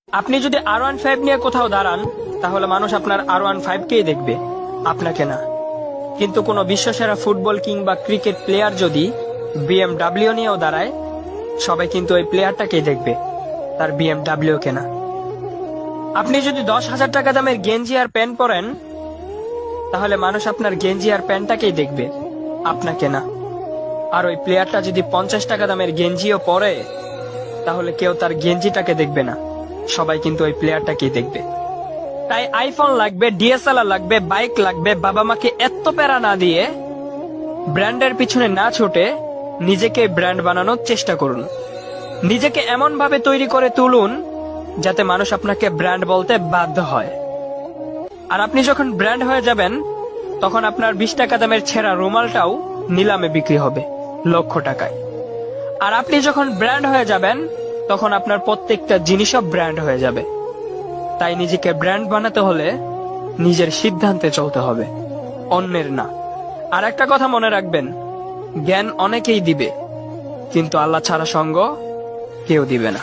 আপনি যদি R15 নিয়ে কোথাও দাঁড়ান, তাহলে মানুষ আপনার R15কেই দেখবে, আপনাকে না। কিন্তু কোনো বিশ্বসেরা ফুটবল কিংবা ক্রিকেট প্লেয়ার যদি BMW নিয়েও দাঁড়ায়, সবাই কিন্তু ওই প্লেয়ারটাকেই দেখবে, তার BMW কে না। আপনি যদি 10,000 টাকা দামের গেঞ্জি আর প্যান্ট পরেন, তাহলে মানুষ আপনার গেঞ্জি আর প্যান্টটাকেই দেখবে, আপনাকে না। আর ওই প্লেয়ারটা যদি 50 টাকা দামের গেঞ্জিও পরে, তাহলে কেউ তার গেঞ্জিটাকে দেখবে না, সবাই কিন্তু ওই প্লেয়ারটাকেই দেখবে। তাই আইফোন লাগবে, DSLR লাগবে, বাইক লাগবে, বাবা মাকে এত প্যারা না দিয়ে, ব্র্যান্ডের পিছনে না ছুটে নিজেকে ব্র্যান্ড বানানোর চেষ্টা করুন। নিজেকে এমন ভাবে তৈরি করে তুলুন যাতে মানুষ আপনাকে ব্র্যান্ড বলতে বাধ্য হয়। আর আপনি যখন ব্র্যান্ড হয়ে যাবেন, তখন আপনার 20 টাকা দামের ছেঁড়া রুমালটাও নিলামে বিক্রি হবে লক্ষ টাকায়। আর আপনি যখন ব্র্যান্ড হয়ে যাবেন, তখন আপনার প্রত্যেকটা জিনিসও ব্র্যান্ড হয়ে যাবে। তাই নিজেকে ব্র্যান্ড বানাতে হলে নিজের সিদ্ধান্তে চলতে হবে, অন্যের না। আর একটা কথা মনে রাখবেন, জ্ঞান অনেকেই দিবে, কিন্তু আল্লাহ ছাড়া সঙ্গ কেউ দিবে না।